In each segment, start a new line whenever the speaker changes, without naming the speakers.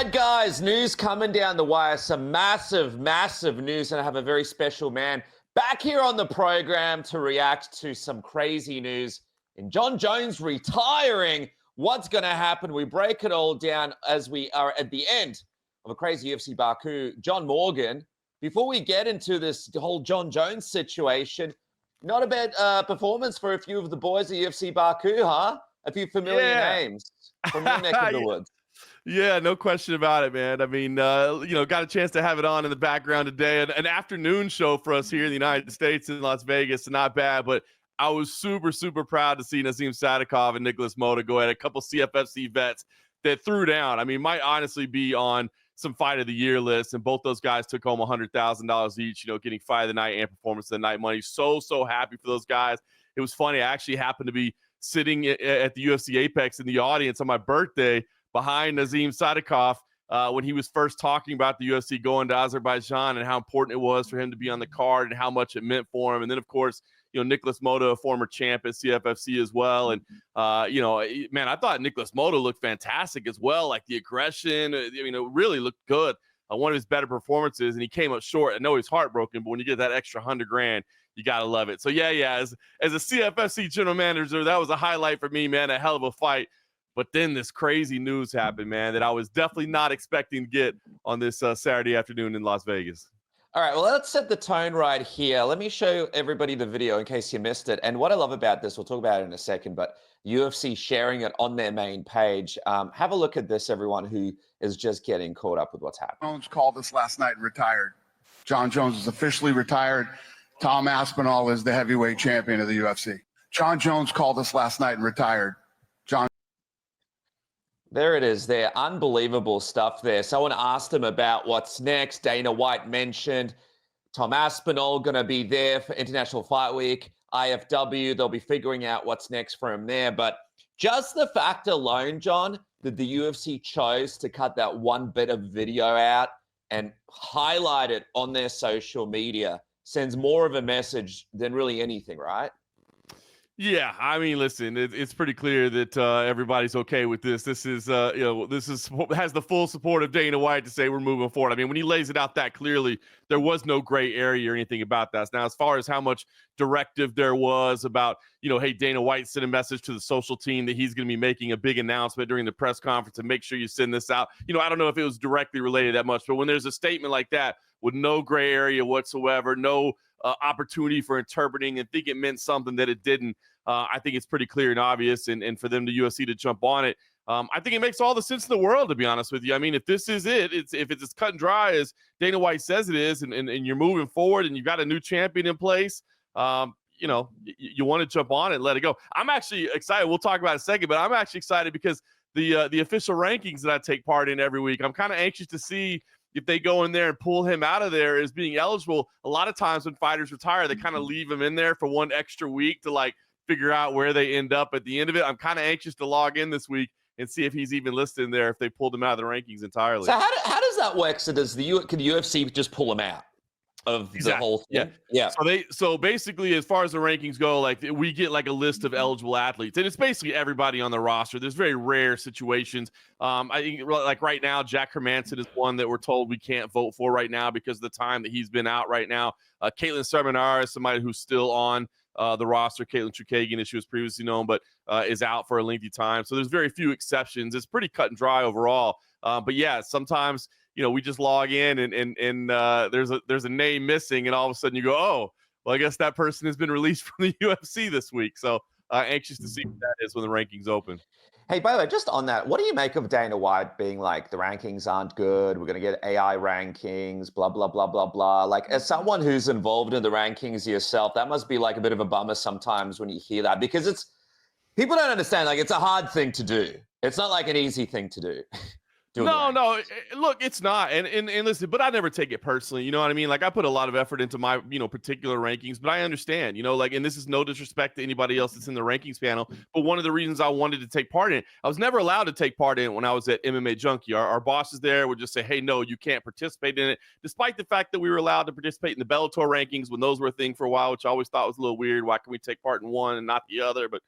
right, guys, news coming down the wire. Some massive, massive news. And I have a very special man back here on the program to react to some crazy news. And Jon Jones retiring. What's going to happen? We break it all down as we are at the end of a crazy UFC Baku. John Morgan, before we get into this whole Jon Jones situation, not a bad performance for a few of the boys at UFC Baku, huh? A few familiar names from your neck of the woods.
Yeah, no question about it, man. I mean, got a chance to have it on in the background today. An afternoon show for us here in the United States in Las Vegas. Not bad, but I was super, super proud to see Nazim Sadikov and Nicholas Mota go at a couple CFFC vets that threw down. I mean, might honestly be on some fight of the year lists, and both those guys took home $100,000 each, getting fight of the night and performance of the night money. So happy for those guys. It was funny. I actually happened to be sitting at the UFC Apex in the audience on my birthday behind Nazim Sadikov when he was first talking about the UFC going to Azerbaijan and how important it was for him to be on the card and how much it meant for him. And then, of course, Nicholas Mota, a former champ at CFFC as well. And, man, I thought Nicholas Mota looked fantastic as well. Like the aggression, it really looked good. One of his better performances, and he came up short. I know he's heartbroken, but when you get that extra $100,000, you got to love it. So, yeah, as a CFFC general manager, that was a highlight for me, man, a hell of a fight. But then this crazy news happened, man, that I was definitely not expecting to get on this Saturday afternoon in Las Vegas.
All right, well, let's set the tone right here. Let me show everybody the video in case you missed it. And what I love about this, we'll talk about it in a second, but UFC sharing it on their main page. Have a look at this, everyone who is just getting caught up with what's happening.
Jones called us last night and retired. Jon Jones is officially retired. Tom Aspinall is the heavyweight champion of the UFC. Jon Jones called us last night and retired.
There it is there. Unbelievable stuff there. Someone asked him about what's next. Dana White mentioned Tom Aspinall going to be there for International Fight Week, IFW. They'll be figuring out what's next for him there. But just the fact alone, John, that the UFC chose to cut that one bit of video out and highlight it on their social media sends more of a message than really anything, right?
Yeah, I mean, listen, it's pretty clear that everybody's okay with this. This is, has the full support of Dana White to say we're moving forward. I mean, when he lays it out that clearly, there was no gray area or anything about that. Now, as far as how much directive there was about, hey, Dana White sent a message to the social team that he's going to be making a big announcement during the press conference and make sure you send this out. I don't know if it was directly related that much, but when there's a statement like that with no gray area whatsoever, no opportunity for interpreting and think it meant something that it didn't, I think it's pretty clear and obvious, and for them, the UFC, to jump on it, I think it makes all the sense in the world, to be honest with you. I mean, if this is it, if it's as cut and dry as Dana White says it is, and you're moving forward and you've got a new champion in place, you want to jump on it and let it go. I'm actually excited. We'll talk about it in a second, but I'm actually excited because the official rankings that I take part in every week, I'm kind of anxious to see if they go in there and pull him out of there as being eligible. A lot of times when fighters retire, they kind of leave him in there for one extra week to figure out where they end up at the end of it. I'm kind of anxious to log in this week and see if he's even listed in there, if they pulled him out of the rankings entirely.
So how does that work? So can the UFC just pull him out of the whole thing? Yeah.
So basically, as far as the rankings go, we get a list of eligible athletes, and it's basically everybody on the roster. There's very rare situations. I think right now, Jack Hermanson is one that we're told we can't vote for right now because of the time that he's been out right now. Caitlin Sermonara is somebody who's still on the roster. Caitlin Chukagian, as she was previously known, but is out for a lengthy time. So there's very few exceptions. It's pretty cut and dry overall. But yeah, sometimes we just log in and there's a name missing, and all of a sudden you go, oh, well, I guess that person has been released from the UFC this week. So anxious to see what that is when the rankings open.
Hey, by the way, just on that, what do you make of Dana White being like, the rankings aren't good, we're going to get AI rankings, blah, blah, blah, blah, blah. As someone who's involved in the rankings yourself, that must be a bit of a bummer sometimes when you hear that, because people don't understand, it's a hard thing to do. It's not an easy thing to do.
No, look, it's not. And listen, but I never take it personally. You know what I mean? I put a lot of effort into my, particular rankings, but I understand, and this is no disrespect to anybody else that's in the rankings panel. But one of the reasons I wanted to take part in it, I was never allowed to take part in it when I was at MMA Junkie. Our bosses there would just say, hey, no, you can't participate in it. Despite the fact that we were allowed to participate in the Bellator rankings when those were a thing for a while, which I always thought was a little weird. Why can we take part in one and not the other? But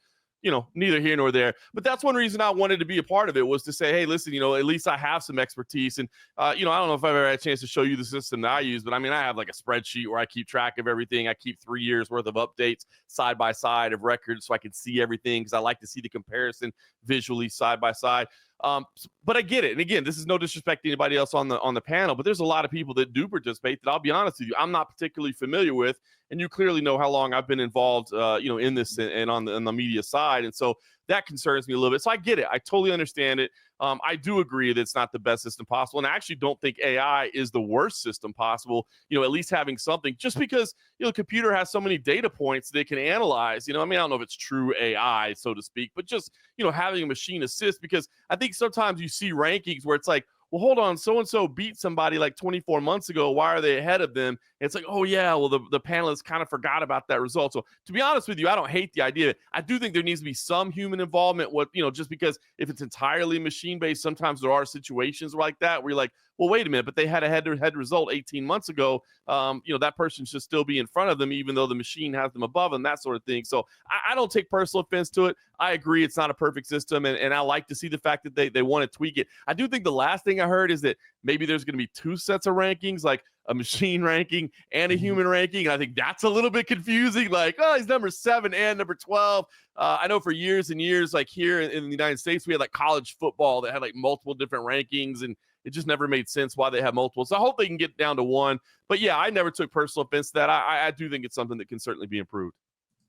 neither here nor there. But that's one reason I wanted to be a part of it, was to say, hey, listen, at least I have some expertise. And, I don't know if I've ever had a chance to show you the system that I use, but I mean, I have like a spreadsheet where I keep track of everything. I keep 3 years worth of updates side by side of records so I can see everything, because I like to see the comparison visually side by side. But I get it. And again, this is no disrespect to anybody else on the panel, but there's a lot of people that do participate that, I'll be honest with you, I'm not particularly familiar with. And you clearly know how long I've been involved, in this and on the media side. And so that concerns me a little bit. So I get it. I totally understand it. I do agree that it's not the best system possible. And I actually don't think AI is the worst system possible, at least having something, just because, the computer has so many data points they can analyze. I don't know if it's true AI, so to speak, but just, having a machine assist, because I think sometimes you see rankings where it's like, well, hold on, so-and-so beat somebody like 24 months ago. Why are they ahead of them? And it's like, oh, yeah, well, the panelists kind of forgot about that result. So to be honest with you, I don't hate the idea. I do think there needs to be some human involvement with, just because if it's entirely machine-based, sometimes there are situations like that where you're like, well, wait a minute, but they had a head-to-head result 18 months ago. That person should still be in front of them, even though the machine has them above them, that sort of thing. So I don't take personal offense to it. I agree it's not a perfect system, and I like to see the fact that they want to tweak it. I do think the last thing I heard is that maybe there's going to be 2 sets of rankings, like a machine ranking and a human ranking. And I think that's a little bit confusing. Like, oh, he's number 7 and number 12. I know for years and years, like here in the United States, we had like college football that had like multiple different rankings, and it just never made sense why they have multiple. So I hope they can get down to 1. But yeah, I never took personal offense to that. I do think it's something that can certainly be improved.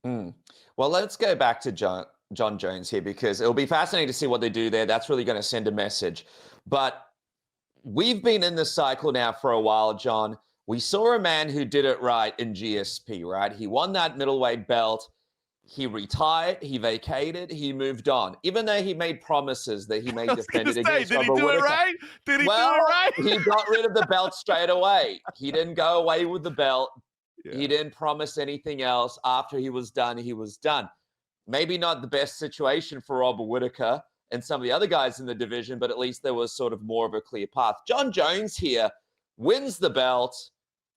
Well, let's go back to Jon Jones here, because it'll be fascinating to see what they do there. That's really going to send a message. But we've been in this cycle now for a while, John. We saw a man who did it right in GSP, right? He won that middleweight belt. He retired, he vacated, he moved on. Even though he made promises that he may defend it against
Did he do it right? Did he do it right?
He got rid of the belt straight away. He didn't go away with the belt. Yeah. He didn't promise anything else. After he was done, he was done. Maybe not the best situation for Robert Whittaker and some of the other guys in the division, but at least there was sort of more of a clear path. Jon Jones here wins the belt.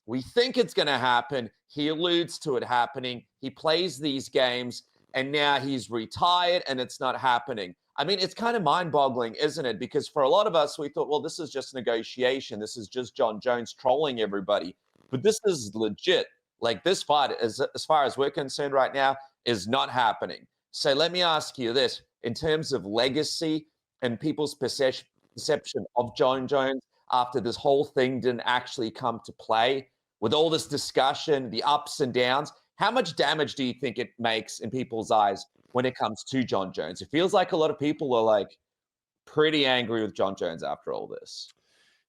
We think it's going to happen. He alludes to it happening. He plays these games, and now he's retired, and it's not happening. I mean, it's kind of mind-boggling, isn't it? Because for a lot of us, we thought, well, this is just negotiation. This is just Jon Jones trolling everybody. But this is legit. Like, this fight, as far as we're concerned right now, is not happening. So let me ask you this. In terms of legacy and people's perception of Jon Jones after this whole thing didn't actually come to play, with all this discussion, the ups and downs, how much damage do you think it makes in people's eyes when it comes to Jon Jones? It feels like a lot of people are like pretty angry with Jon Jones after all this.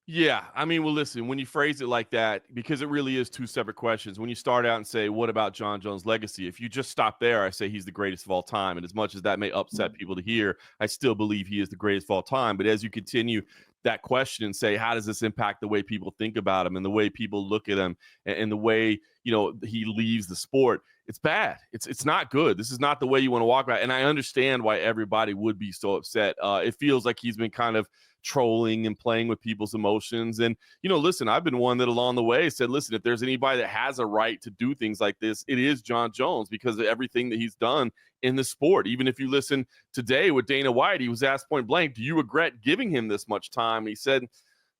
Yeah, I mean, well, listen, when you phrase it like that, because it really is 2 separate questions. When you start out and say, what about Jon Jones' legacy? If you just stop there, I say he's the greatest of all time. And as much as that may upset people to hear, I still believe he is the greatest of all time. But as you continue that question and say, how does this impact the way people think about him and the way people look at him and the way, he leaves the sport? It's bad. It's not good. This is not the way you want to walk about. And I understand why everybody would be so upset. It feels like he's been kind of trolling and playing with people's emotions. And, listen, I've been one that along the way said, listen, if there's anybody that has a right to do things like this, it is Jon Jones, because of everything that he's done in the sport. Even if you listen today with Dana White, he was asked point blank, do you regret giving him this much time? He said,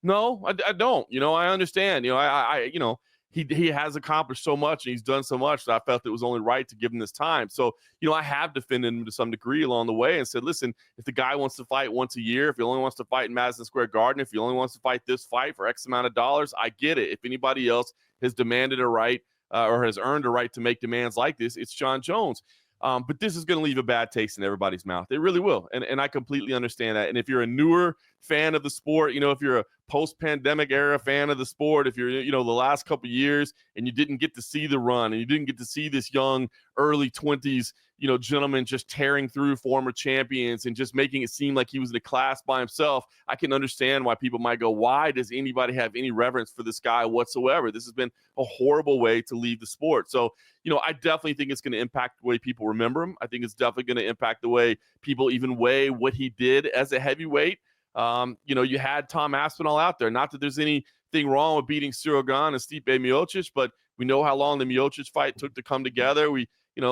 no, I don't. I understand. He has accomplished so much and he's done so much that I felt it was only right to give him this time. So, I have defended him to some degree along the way and said, listen, if the guy wants to fight once a year, if he only wants to fight in Madison Square Garden, if he only wants to fight this fight for X amount of dollars, I get it. If anybody else has demanded a right or has earned a right to make demands like this, it's Jon Jones. But this is going to leave a bad taste in everybody's mouth. It really will. And I completely understand that. And if you're a newer fan of the sport, if you're a post-pandemic era fan of the sport, if you're, the last couple of years and you didn't get to see the run and you didn't get to see this young early 20s, gentleman just tearing through former champions and just making it seem like he was in a class by himself, I can understand why people might go, why does anybody have any reverence for this guy whatsoever? This has been a horrible way to leave the sport. So, I definitely think it's going to impact the way people remember him. I think it's definitely going to impact the way people even weigh what he did as a heavyweight. You had Tom Aspinall out there. Not that there's anything wrong with beating Cyril Gane and Stipe Miocic, but we know how long the Miocic fight took to come together. We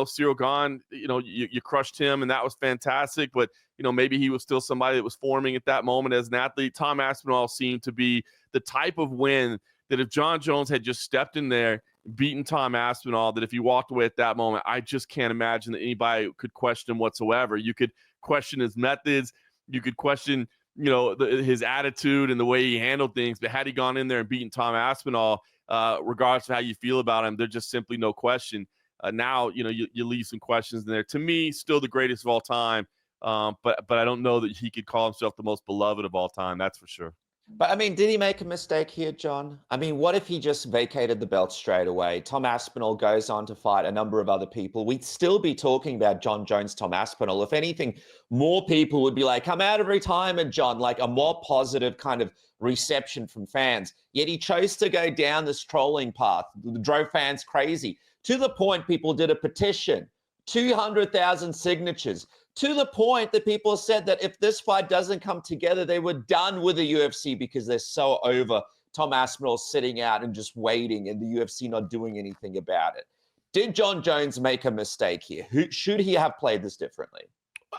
Cyril Gahn, you crushed him, and that was fantastic. But, maybe he was still somebody that was forming at that moment as an athlete. Tom Aspinall seemed to be the type of win that if Jon Jones had just stepped in there, beaten Tom Aspinall, that if he walked away at that moment, I just can't imagine that anybody could question him whatsoever. You could question his methods. You could question, his attitude and the way he handled things. But had he gone in there and beaten Tom Aspinall, regardless of how you feel about him, there's just simply no question. Now, you leave some questions in there. To me, still the greatest of all time. But I don't know that he could call himself the most beloved of all time. That's for sure.
But, did he make a mistake here, John? What if he just vacated the belt straight away? Tom Aspinall goes on to fight a number of other people. We'd still be talking about Jon Jones, Tom Aspinall. If anything, more people would be like, come out of retirement, John, like a more positive kind of reception from fans. Yet he chose to go down this trolling path, drove fans crazy, to the point people did a petition, 200,000 signatures, to the point that people said that if this fight doesn't come together, they were done with the UFC because they're so over Tom Aspinall sitting out and just waiting and the UFC not doing anything about it. Did Jon Jones make a mistake here? Should he have played this differently?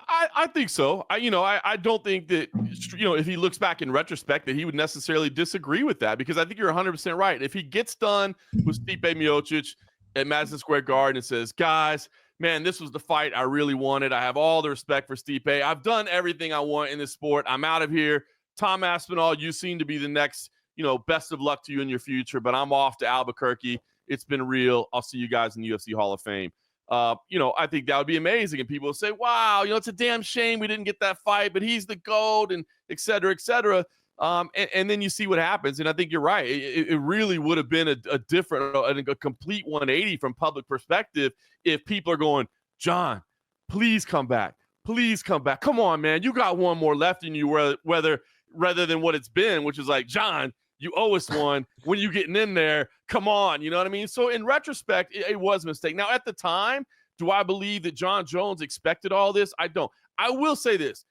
I think so. I don't think that, if he looks back in retrospect, that he would necessarily disagree with that, because I think you're 100% right. If he gets done with Stipe Miocic at Madison Square Garden and says, guys, man, this was the fight I really wanted. I have all the respect for Stipe. I've done everything I want in this sport. I'm out of here. Tom Aspinall, you seem to be the next, best of luck to you in your future, but I'm off to Albuquerque. It's been real. I'll see you guys in the UFC Hall of Fame. I think that would be amazing. And people will say, wow, it's a damn shame we didn't get that fight, but he's the GOAT, and et cetera, et cetera. And then you see what happens. And I think you're right. It really would have been a different, a complete 180 from public perspective if people are going, John, please come back. Please come back. Come on, man. You got one more left in you, rather than what it's been, which is like, John, you owe us one. When you getting in there, come on. You know what I mean? So in retrospect, it was a mistake. Now, at the time, do I believe that Jon Jones expected all this? I don't. I will say this.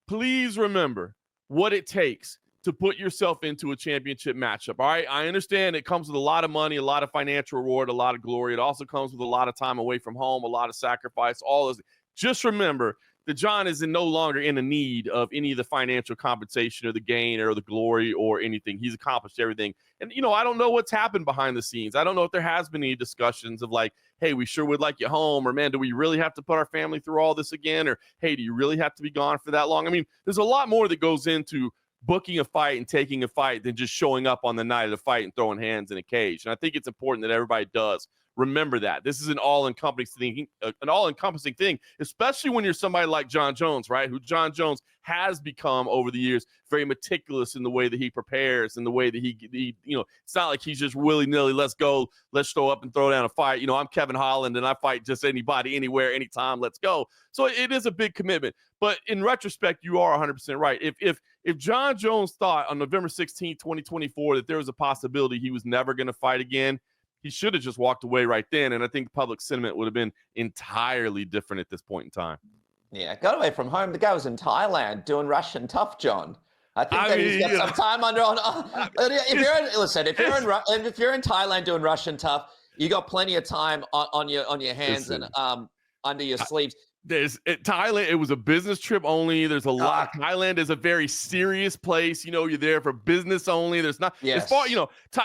Please remember what it takes to put yourself into a championship matchup. All right. I understand it comes with a lot of money, a lot of financial reward, a lot of glory. It also comes with a lot of time away from home, a lot of sacrifice, all those. Just remember that John is no longer in a need of any of the financial compensation or the gain or the glory or anything. He's accomplished everything. And, I don't know what's happened behind the scenes. I don't know if there has been any discussions of like, hey, we sure would like you home, or man, do we really have to put our family through all this again? Or, hey, do you really have to be gone for that long? There's a lot more that goes into booking a fight and taking a fight than just showing up on the night of the fight and throwing hands in a cage. And I think it's important that everybody does remember that. This is an all-encompassing thing, especially when you're somebody like Jon Jones, right? Who Jon Jones has become over the years very meticulous in the way that he prepares and the way that he it's not like he's just willy-nilly, let's go, let's show up and throw down a fight. I'm Kevin Holland and I fight just anybody, anywhere, anytime, let's go. So it is a big commitment. But in retrospect, you are 100% right. If Jon Jones thought on November 16, 2024, that there was a possibility he was never going to fight again, he should have just walked away right then. And I think public sentiment would have been entirely different at this point in time.
Yeah, got away from home. The guy was in Thailand doing Russian tough, John. I think he's got some time under on. If you're in Thailand doing Russian tough, you got plenty of time on your hands and under your sleeves.
Thailand, it was a business trip only. There's a lot. Thailand is a very serious place. You're there for business only. There's not as far,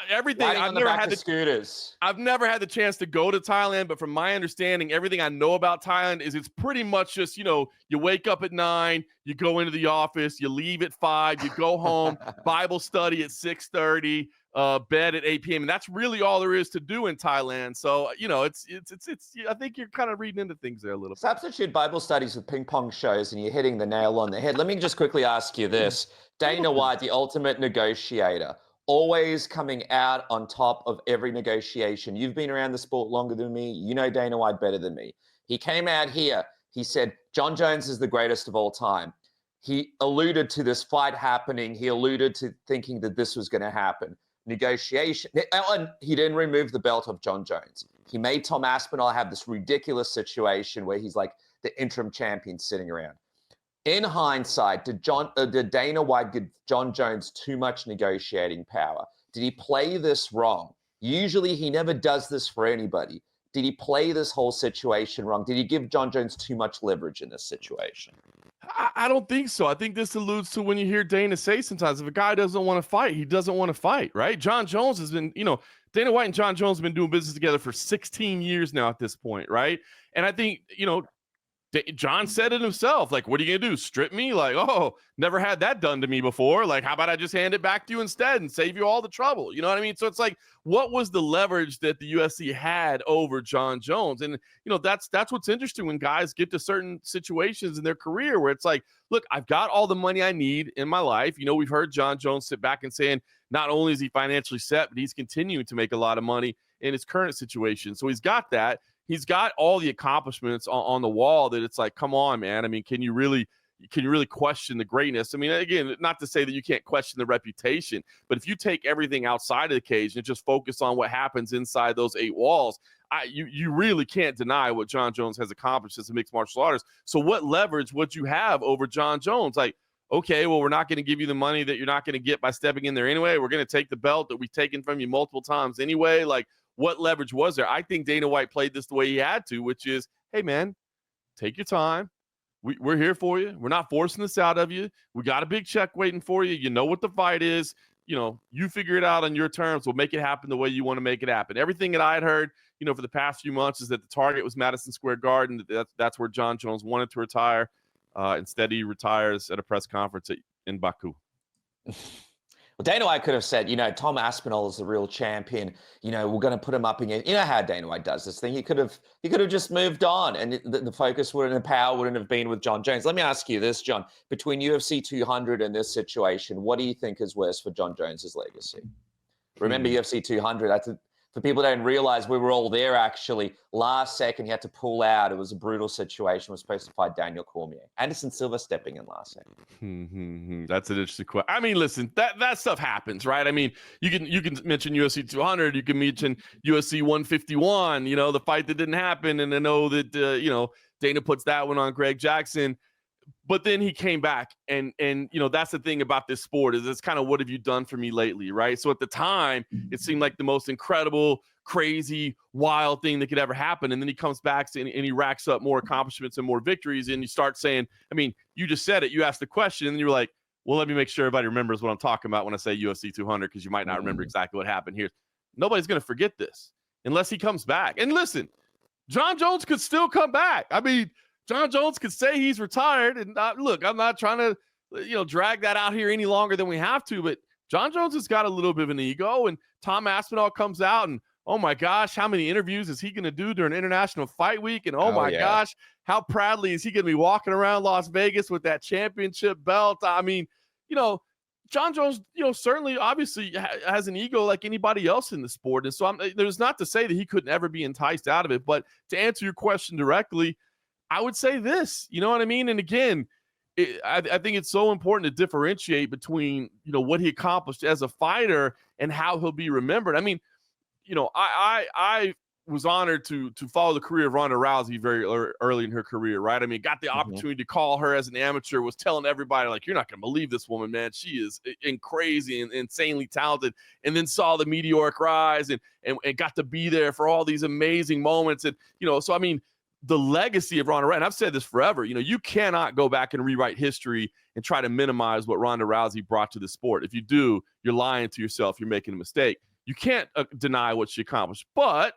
everything. I've never had the scooters. I've never had the chance to go to Thailand, but from my understanding, everything I know about Thailand is it's pretty much just, you wake up at 9, you go into the office, you leave at 5, you go home, Bible study at 6:30. Bed at 8 p.m. And that's really all there is to do in Thailand. So, it's I think you're kind of reading into things there a little bit.
Substitute Bible studies with ping pong shows and you're hitting the nail on the head. Let me just quickly ask you this. Dana White, the ultimate negotiator, always coming out on top of every negotiation. You've been around the sport longer than me. You know Dana White better than me. He came out here. He said, Jon Jones is the greatest of all time. He alluded to this fight happening. He alluded to thinking that this was going to happen. Negotiation, and he didn't remove the belt of Jon Jones. He made Tom Aspinall have this ridiculous situation where he's like the interim champion sitting around. In hindsight, did Dana White give Jon Jones too much negotiating power? Did he play this wrong? Usually he never does this for anybody. Did he play this whole situation wrong? Did he give Jon Jones too much leverage in this situation?
I don't think so. I think this alludes to when you hear Dana say sometimes, if a guy doesn't want to fight, he doesn't want to fight, right? Jon Jones has been, Dana White and Jon Jones have been doing business together for 16 years now at this point, right? And I think, Jon said it himself, like, what are you going to do? Strip me? Like, oh, never had that done to me before. Like, how about I just hand it back to you instead and save you all the trouble? You know what I mean? So it's like, what was the leverage that the UFC had over Jon Jones? And, that's what's interesting when guys get to certain situations in their career where it's like, look, I've got all the money I need in my life. We've heard Jon Jones sit back and saying, not only is he financially set, but he's continuing to make a lot of money in his current situation. So he's got that. He's got all the accomplishments on the wall that it's like, come on, man. I mean, can you really question the greatness? I mean, again, not to say that you can't question the reputation, but if you take everything outside of the cage and just focus on what happens inside those 8 walls, you really can't deny what Jon Jones has accomplished as a mixed martial artist. So what leverage would you have over Jon Jones? Like, okay, well, we're not going to give you the money that you're not going to get by stepping in there anyway. We're going to take the belt that we've taken from you multiple times anyway. Like, what leverage was there? I think Dana White played this the way he had to, which is, hey, man, take your time. We're here for you. We're not forcing this out of you. We got a big check waiting for you. You know what the fight is. You figure it out on your terms. We'll make it happen the way you want to make it happen. Everything that I had heard, for the past few months is that the target was Madison Square Garden. That's where Jon Jones wanted to retire. Instead, he retires at a press conference in Baku.
Well, Dana White could have said, Tom Aspinall is the real champion. We're going to put him up against. How Dana White does this thing. He could have just moved on, and the focus the power wouldn't have been with Jon Jones. Let me ask you this, John. Between UFC 200 and this situation, what do you think is worse for Jon Jones's legacy? Remember UFC 200. For people who don't realize, we were all there actually. Last second, he had to pull out. It was a brutal situation. We're supposed to fight Daniel Cormier. Anderson Silva stepping in last second.
That's an interesting question. I mean, listen, that stuff happens, right? I mean, you can mention UFC 200. You can mention UFC 151. The fight that didn't happen, and I know that Dana puts that one on Greg Jackson. But then he came back, and that's the thing about this sport is it's kind of what have you done for me lately, right? So at the time, it seemed like the most incredible, crazy, wild thing that could ever happen. And then he comes back and he racks up more accomplishments and more victories. And you start saying, I mean, you just said it. You asked the question, and you were like, well, let me make sure everybody remembers what I'm talking about when I say UFC 200, because you might not remember exactly what happened here. Nobody's going to forget this unless he comes back. And listen, Jon Jones could still come back. I mean, Jon Jones could say he's retired, and look, I'm not trying to, drag that out here any longer than we have to, but Jon Jones has got a little bit of an ego, and Tom Aspinall comes out, and oh my gosh, how many interviews is he going to do during International Fight Week? And oh my gosh, how proudly is he going to be walking around Las Vegas with that championship belt? I mean, Jon Jones, certainly, obviously has an ego like anybody else in the sport, and so there's not to say that he couldn't ever be enticed out of it, but to answer your question directly, I would say this, you know what I mean? And again, I think it's so important to differentiate between, what he accomplished as a fighter and how he'll be remembered. I mean, I was honored to follow the career of Ronda Rousey very early in her career, right? I mean, got the opportunity to call her as an amateur, was telling everybody, like, you're not going to believe this woman, man. She is crazy and insanely talented. And then saw the meteoric rise and got to be there for all these amazing moments. And, so, I mean, the legacy of Ronda Rousey, and I've said this forever, you cannot go back and rewrite history and try to minimize what Ronda Rousey brought to the sport. If you do, you're lying to yourself. You're making a mistake. You can't deny what she accomplished, but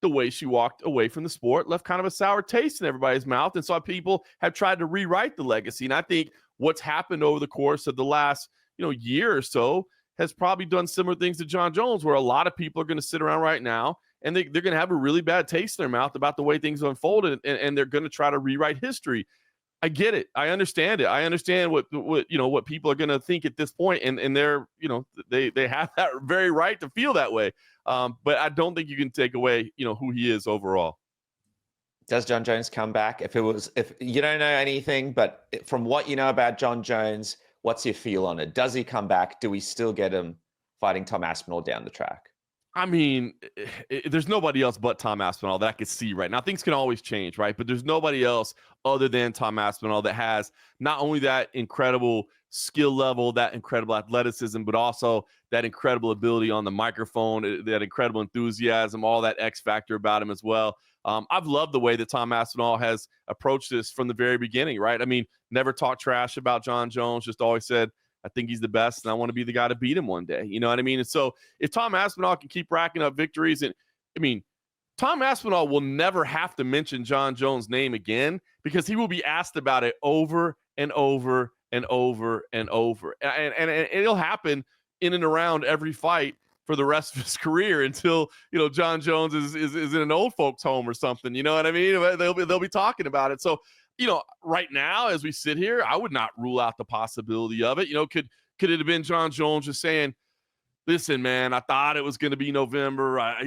the way she walked away from the sport left kind of a sour taste in everybody's mouth. And so people have tried to rewrite the legacy. And I think what's happened over the course of the last, year or so has probably done similar things to Jon Jones, where a lot of people are going to sit around right now and they're going to have a really bad taste in their mouth about the way things unfolded, and they're going to try to rewrite history. I get it. I understand it. I understand what people are going to think at this point, and they're, they have that very right to feel that way. But I don't think you can take away, who he is overall.
Does Jon Jones come back? If you don't know anything, but from what you know about Jon Jones, what's your feel on it? Does he come back? Do we still get him fighting Tom Aspinall down the track?
I mean, there's nobody else but Tom Aspinall that I could see right now. Things can always change, right? But there's nobody else other than Tom Aspinall that has not only that incredible skill level, that incredible athleticism, but also that incredible ability on the microphone, that incredible enthusiasm, all that X factor about him as well. I've loved the way that Tom Aspinall has approached this from the very beginning, right? I mean, never talked trash about Jon Jones, just always said, I think he's the best, and I want to be the guy to beat him one day. You know what I mean? And so if Tom Aspinall can keep racking up victories, and I mean, Tom Aspinall will never have to mention Jon Jones' name again because he will be asked about it over and over and over and over. And it'll happen in and around every fight for the rest of his career until, Jon Jones is in an old folks home or something. You know what I mean? They'll be talking about it. So, right now, as we sit here, I would not rule out the possibility of it. Could it have been Jon Jones just saying, listen, man, I thought it was going to be November. I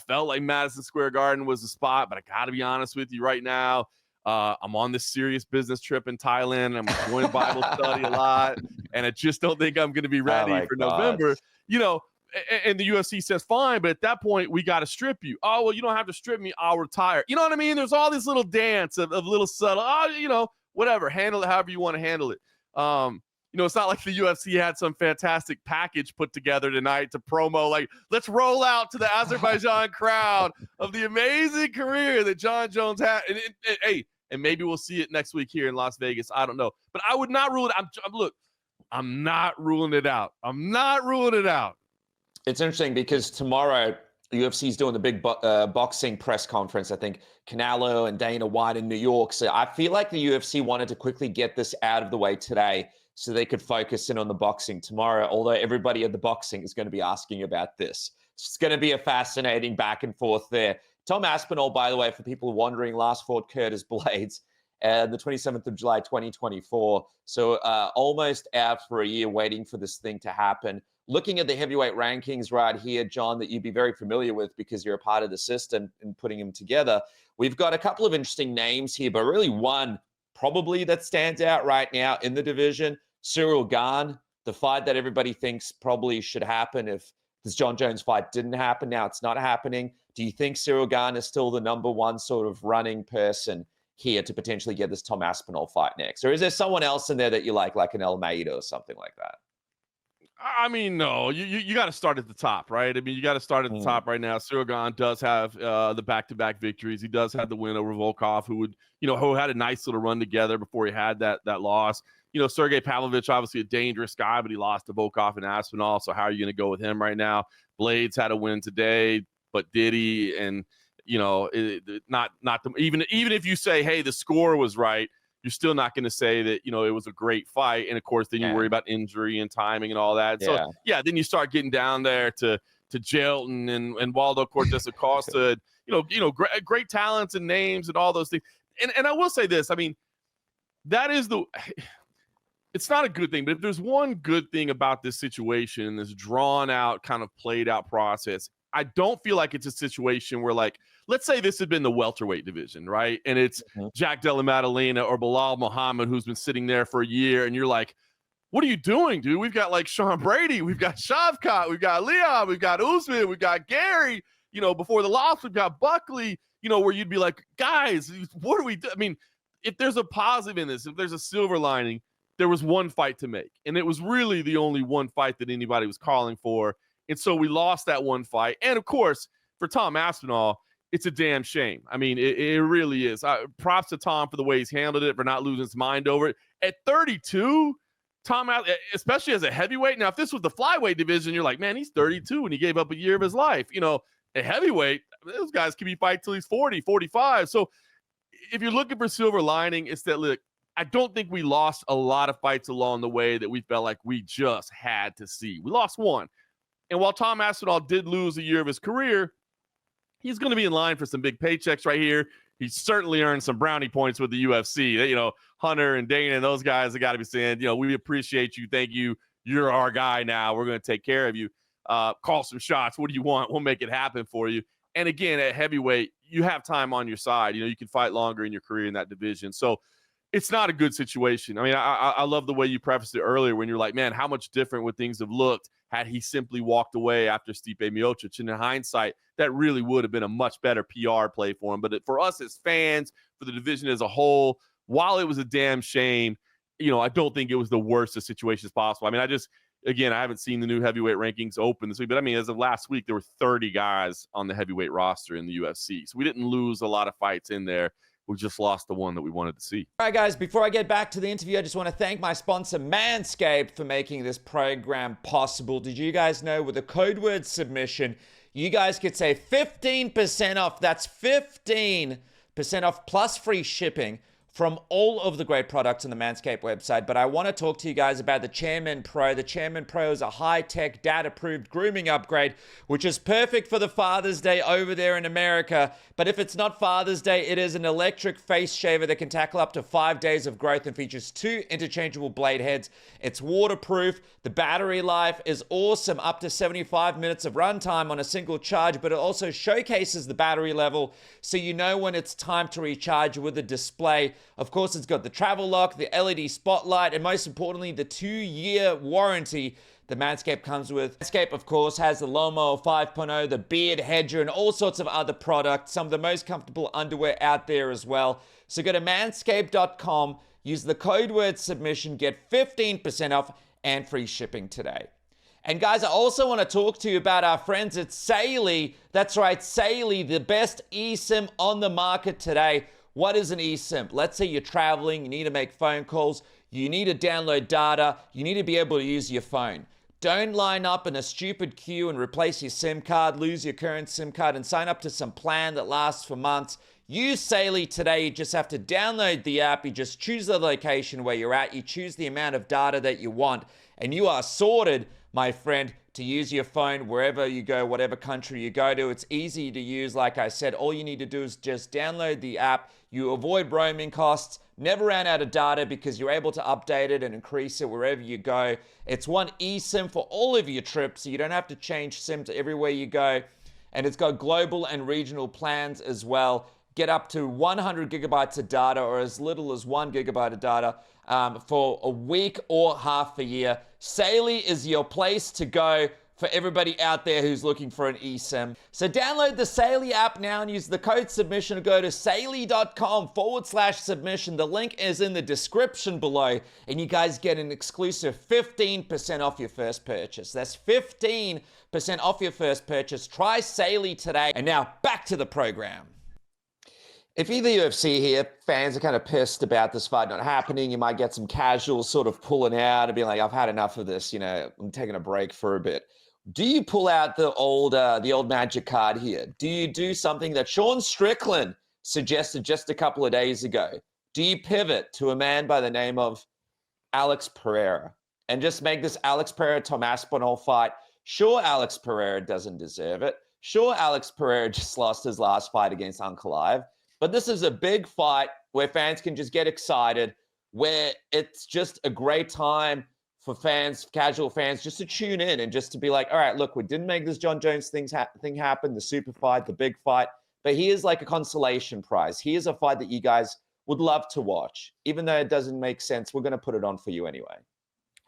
felt like Madison Square Garden was the spot, but I got to be honest with you right now. I'm on this serious business trip in Thailand. I'm doing Bible study a lot, and I just don't think I'm going to be ready for November. And the UFC says, fine, but at that point, we got to strip you. Oh, well, you don't have to strip me. I'll retire. You know what I mean? There's all this little dance of little subtle, whatever. Handle it however you want to handle it. It's not like the UFC had some fantastic package put together tonight to promo, like, let's roll out to the Azerbaijan crowd of the amazing career that Jon Jones had. And maybe we'll see it next week here in Las Vegas. I don't know. But I would not rule it. I'm not ruling it out. I'm not ruling it out.
It's interesting because tomorrow UFC is doing the big boxing press conference. I think Canelo and Dana White in New York. So I feel like the UFC wanted to quickly get this out of the way today so they could focus in on the boxing tomorrow, although everybody at the boxing is going to be asking about this. It's going to be a fascinating back and forth there. Tom Aspinall, by the way, for people wondering, last fought Curtis Blades the 27th of July, 2024. So almost out for a year waiting for this thing to happen. Looking at the heavyweight rankings right here, John, that you'd be very familiar with because you're a part of the system and putting them together. We've got a couple of interesting names here, but really one probably that stands out right now in the division, Cyril Gane, the fight that everybody thinks probably should happen if this Jon Jones fight didn't happen. Now it's not happening. Do you think Cyril Gane is still the number one sort of running person here to potentially get this Tom Aspinall fight next? Or is there someone else in there that you like an Almeida or something like that?
I mean, no, you got to start at the top, right? I mean, you got to start at the top right now. Cyril Gane does have the back-to-back victories. He does have the win over Volkov, who had a nice little run together before he had that loss. Sergey Pavlovich, obviously a dangerous guy, but he lost to Volkov and Aspinall. So how are you going to go with him right now? Blades had a win today, but did he? And even if you say, hey, the score was right, you're still not going to say that, it was a great fight. And of course, then you worry about injury and timing and all that. So then you start getting down there to Jelton and Waldo Cortez Acosta, great talents and names and all those things. And I will say this, I mean, that is it's not a good thing, but if there's one good thing about this situation, this drawn out, kind of played out process, I don't feel like it's a situation where, like, let's say this had been the welterweight division, right? And it's Jack Della Maddalena or Bilal Muhammad who's been sitting there for a year, and you're like, what are you doing, dude? We've got like Sean Brady, we've got Shavkat, we've got Leon, we've got Usman, we've got Gary, before the loss, we've got Buckley, where you'd be like, guys, what are we doing? I mean, if there's a positive in this, if there's a silver lining, there was one fight to make, and it was really the only one fight that anybody was calling for. And so we lost that one fight. And of course, for Tom Aspinall, it's a damn shame. I mean, it really is. Props to Tom for the way he's handled it, for not losing his mind over it. At 32, Tom, especially as a heavyweight. Now, if this was the flyweight division, you're like, man, he's 32 and he gave up a year of his life. At heavyweight, those guys could be fighting till he's 40, 45. So if you're looking for silver lining, it's that, look, I don't think we lost a lot of fights along the way that we felt like we just had to see. We lost one. And while Tom Aspinall did lose a year of his career, he's going to be in line for some big paychecks right here. He certainly earned some brownie points with the UFC. Hunter and Dana and those guys have got to be saying, we appreciate you. Thank you. You're our guy now. We're going to take care of you. Call some shots. What do you want? We'll make it happen for you. And again, at heavyweight, you have time on your side. You can fight longer in your career in that division. So it's not a good situation. I mean, I love the way you prefaced it earlier when you're like, man, how much different would things have looked had he simply walked away after Stipe Miocic? And in hindsight, that really would have been a much better PR play for him. But for us as fans, for the division as a whole, while it was a damn shame, I don't think it was the worst of situations possible. I mean, again, I haven't seen the new heavyweight rankings open this week, but I mean, as of last week, there were 30 guys on the heavyweight roster in the UFC. So we didn't lose a lot of fights in there. We just lost the one that we wanted to see.
All right, guys, before I get back to the interview, I just want to thank my sponsor, Manscaped, for making this program possible. Did you guys know with the code word submission, you guys could save 15% off. That's 15% off plus free shipping from all of the great products on the Manscaped website. But I want to talk to you guys about the Chairman Pro. The Chairman Pro is a high-tech, data-approved grooming upgrade, which is perfect for the Father's Day over there in America. But if it's not Father's Day, it is an electric face shaver that can tackle up to 5 days of growth and features 2 interchangeable blade heads. It's waterproof. The battery life is awesome, up to 75 minutes of runtime on a single charge, but it also showcases the battery level so you know when it's time to recharge with a display. Of course, it's got the travel lock, the LED spotlight, and most importantly, the 2-year warranty that Manscaped comes with. Manscaped, of course, has the Lawnmower 5.0, the Beard Hedger, and all sorts of other products. Some of the most comfortable underwear out there as well. So go to manscaped.com, use the code word submission, get 15% off and free shipping today. And guys, I also want to talk to you about our friends at Saily. That's right, Saily, the best eSIM on the market today. What is an eSIM? Let's say you're traveling, you need to make phone calls, you need to download data, you need to be able to use your phone. Don't line up in a stupid queue and replace your SIM card, lose your current SIM card, and sign up to some plan that lasts for months. Use Saily today. You just have to download the app. You just choose the location where you're at. You choose the amount of data that you want, and you are sorted, my friend, to use your phone wherever you go, whatever country you go to. It's easy to use. Like I said, all you need to do is just download the app. You avoid roaming costs, never ran out of data because you're able to update it and increase it wherever you go. It's one eSIM for all of your trips, so you don't have to change SIM to everywhere you go. And it's got global and regional plans as well. Get up to 100 gigabytes of data or as little as 1 gigabyte of data for a week or half a year. Saily is your place to go for everybody out there who's looking for an eSIM. So download the Saily app now and use the code submission. Go to saily.com/submission. The link is in the description below, and you guys get an exclusive 15% off your first purchase. That's 15% off your first purchase. Try Saily today. And now back to the program. If you're the UFC here, fans are kind of pissed about this fight not happening. You might get some casuals sort of pulling out and being like, I've had enough of this, I'm taking a break for a bit. Do you pull out the old magic card here? Do you do something that Sean Strickland suggested just a couple of days ago? Do you pivot to a man by the name of Alex Pereira and just make this Alex Pereira-Tom Aspinall fight? Sure, Alex Pereira doesn't deserve it. Sure, Alex Pereira just lost his last fight against Ankalaev. But this is a big fight where fans can just get excited, where it's just a great time for fans, casual fans, just to tune in and just to be like, all right, look, we didn't make this Jon Jones thing happen, the super fight, the big fight, but here's like a consolation prize. Here's a fight that you guys would love to watch. Even though it doesn't make sense, we're going to put it on for you anyway.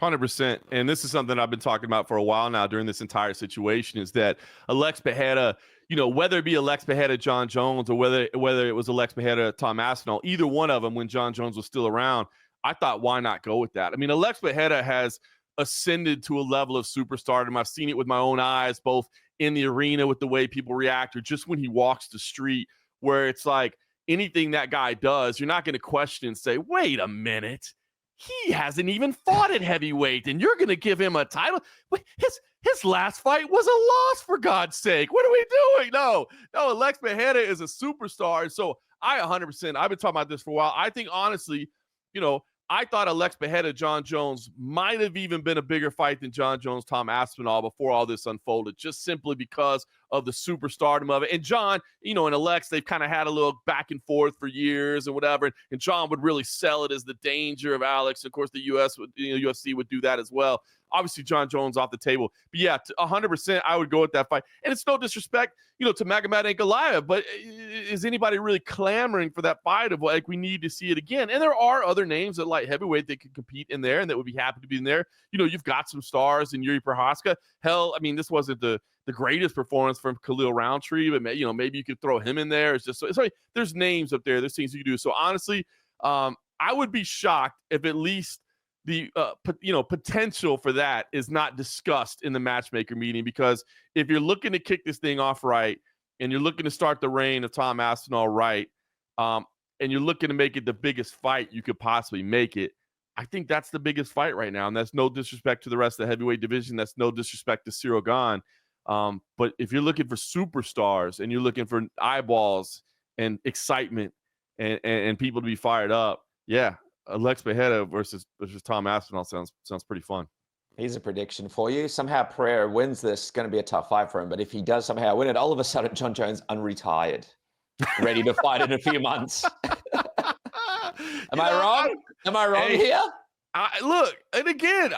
100%. And this is something I've been talking about for a while now during this entire situation is that Alex Pereira, whether it be Alex Pereira, Jon Jones, or whether it was Alex Pereira, Tom Aspinall, either one of them when Jon Jones was still around, I thought, why not go with that? I mean, Alex Pereira has ascended to a level of superstardom. I've seen it with my own eyes, both in the arena with the way people react or just when he walks the street, where it's like anything that guy does, you're not going to question and say, wait a minute. He hasn't even fought at heavyweight, and you're going to give him a title? His last fight was a loss, for God's sake. What are we doing? No, Alex Pereira is a superstar. So I've been talking about this for a while. I think, honestly, I thought Alex Pereira, Jon Jones might have even been a bigger fight than Jon Jones, Tom Aspinall before all this unfolded, just simply because of the superstardom of it. And Jon, and Alex, they've kind of had a little back and forth for years and whatever. And Jon would really sell it as the danger of Alex. Of course, the UFC would do that as well. Obviously, Jon Jones off the table. But yeah, 100%, I would go with that fight. And it's no disrespect, to Magomed Ankalaev, but is anybody really clamoring for that fight of like, we need to see it again? And there are other names at light heavyweight that could compete in there and that would be happy to be in there. You've got some stars in Yuri Prochazka. Hell, I mean, this wasn't the greatest performance from Khalil Roundtree, but maybe you could throw him in there. It's just there's names up there. There's things you can do. So honestly, I would be shocked if at least the potential for that is not discussed in the matchmaker meeting, because if you're looking to kick this thing off right and you're looking to start the reign of Tom Aspinall right, and you're looking to make it the biggest fight you could possibly make it, I think that's the biggest fight right now. And that's no disrespect to the rest of the heavyweight division. That's no disrespect to Cyril Gane. But if you're looking for superstars and you're looking for eyeballs and excitement and people to be fired up, yeah, Alex Pereira versus Tom Aspinall sounds pretty fun.
Here's a prediction for you. Somehow Pereira wins this. It's going to be a tough fight for him. But if he does somehow win it, all of a sudden Jon Jones unretired, ready to fight in a few months. Am I wrong? Am I wrong here?
Look, and again,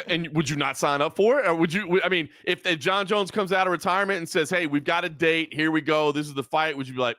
and would you not sign up for it? Or would you? I mean, if Jon Jones comes out of retirement and says, "Hey, we've got a date. Here we go. This is the fight," would you be like,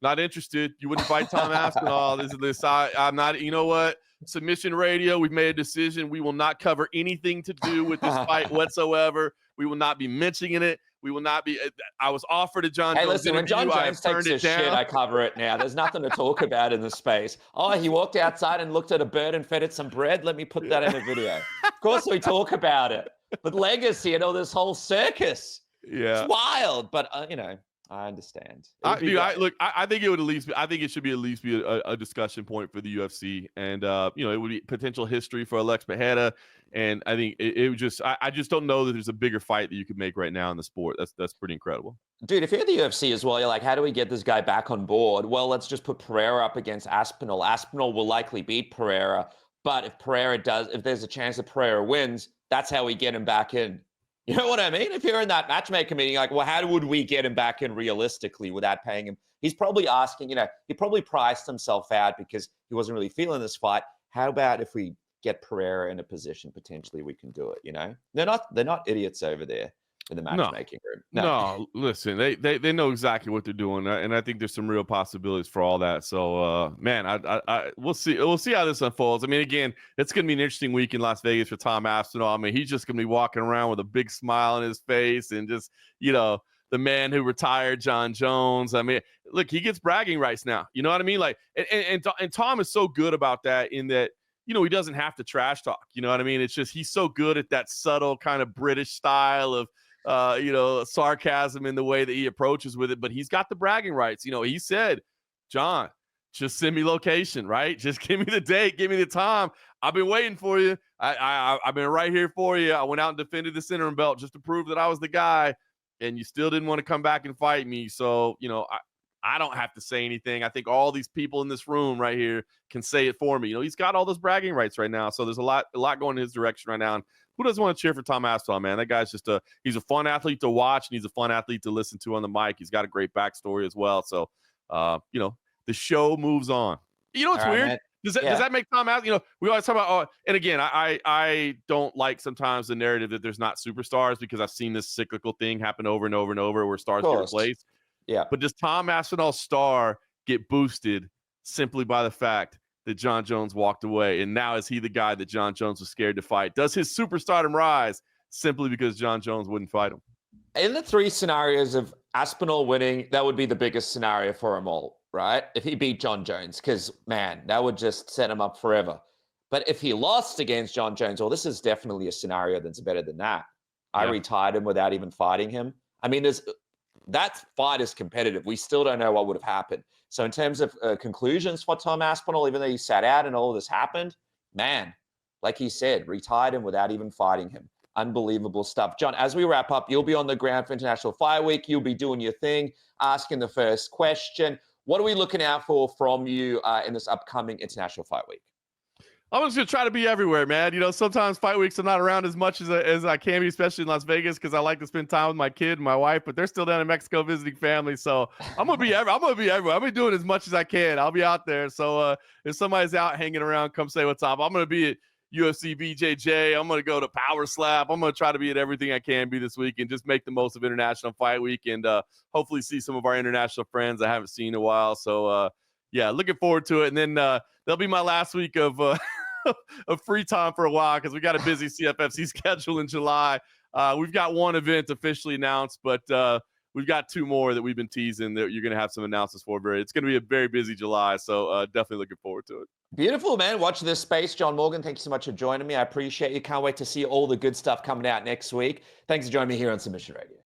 not interested? You wouldn't fight Tom Aspinall. This. I'm not. You know what? Submission Radio. We've made a decision. We will not cover anything to do with this fight whatsoever. We will not be mentioning it. We will not be. I was offered a Jon Jones.
Hey, listen, when Jon Jones takes his shit, I cover it now. There's nothing to talk about in the space. Oh, he walked outside and looked at a bird and fed it some bread. Let me put that in a video. Of course, we talk about it. But legacy and all this whole circus.
Yeah,
it's wild. But I understand.
I think it would at least be, I think it should be at least be a discussion point for the UFC, and it would be potential history for Alex Pereira, and I think it would just I just don't know that there's a bigger fight that you could make right now in the sport. That's pretty incredible.
Dude, if you're the UFC as well, you're like, how do we get this guy back on board? Well, let's just put Pereira up against Aspinall. Aspinall will likely beat Pereira, but if there's a chance that Pereira wins, that's how we get him back in. You know what I mean? If you're in that matchmaker meeting, like, well, how would we get him back in realistically without paying him? He's probably asking, he probably priced himself out because he wasn't really feeling this fight. How about if we get Pereira in a position, potentially we can do it, They're not idiots over there in the matchmaking room.
No, listen, they know exactly what they're doing, and I think there's some real possibilities for all that. So, man, we'll see how this unfolds. I mean, again, it's going to be an interesting week in Las Vegas for Tom Aspinall. I mean, he's just going to be walking around with a big smile on his face and just, the man who retired, Jon Jones. I mean, look, he gets bragging rights now. You know what I mean? Like, and Tom is so good about that in that, he doesn't have to trash talk. You know what I mean? It's just he's so good at that subtle kind of British style of sarcasm in the way that he approaches with it, but he's got the bragging rights. He said, John, just send me location, right? Just give me the date, give me the time. I've been waiting for you. I've been right here for you. I went out and defended the interim belt just to prove that I was the guy, and you still didn't want to come back and fight me. So, I don't have to say anything. I think all these people in this room right here can say it for me. He's got all those bragging rights right now. So there's a lot going in his direction right now. And who doesn't want to cheer for Tom Aspinall, man? That guy's just he's a fun athlete to watch, and he's a fun athlete to listen to on the mic. He's got a great backstory as well. So, the show moves on. What's weird? Right, does that make Tom Aspinall? We always talk about, and again, I don't like sometimes the narrative that there's not superstars, because I've seen this cyclical thing happen over and over and over where stars get replaced.
Yeah.
But does Tom Aspinall's star get boosted simply by the fact that Jon Jones walked away? And now is he the guy that Jon Jones was scared to fight? Does his superstardom rise simply because Jon Jones wouldn't fight him?
In the three scenarios of Aspinall winning, that would be the biggest scenario for him all, right? If he beat Jon Jones, because, man, that would just set him up forever. But if he lost against Jon Jones, well, this is definitely a scenario that's better than that. I retired him without even fighting him. I mean, that fight is competitive. We still don't know what would have happened. So in terms of conclusions for Tom Aspinall, even though he sat out and all of this happened, man, like he said, retired him without even fighting him. Unbelievable stuff. John, as we wrap up, you'll be on the ground for International Fight Week. You'll be doing your thing, asking the first question. What are we looking out for from you in this upcoming International Fight Week?
I'm just going to try to be everywhere, man. Sometimes fight weeks I'm not around as much as I can be, especially in Las Vegas, because I like to spend time with my kid and my wife, but they're still down in Mexico visiting family. So I'm going to be everywhere. I'm going to be doing as much as I can. I'll be out there. So if somebody's out hanging around, come say what's up. I'm going to be at UFC BJJ. I'm going to go to Power Slap. I'm going to try to be at everything I can be this week and just make the most of International Fight Week and hopefully see some of our international friends I haven't seen in a while. So, looking forward to it. And then that'll be my last week of free time for a while, because we got a busy CFFC schedule in July. We've got one event officially announced, but we've got 2 more that we've been teasing that you're going to have some announcements for. It's going to be a very busy July, so definitely looking forward to it.
Beautiful, man. Watch this space. John Morgan, thank you so much for joining me. I appreciate you. Can't wait to see all the good stuff coming out next week. Thanks for joining me here on Submission Radio.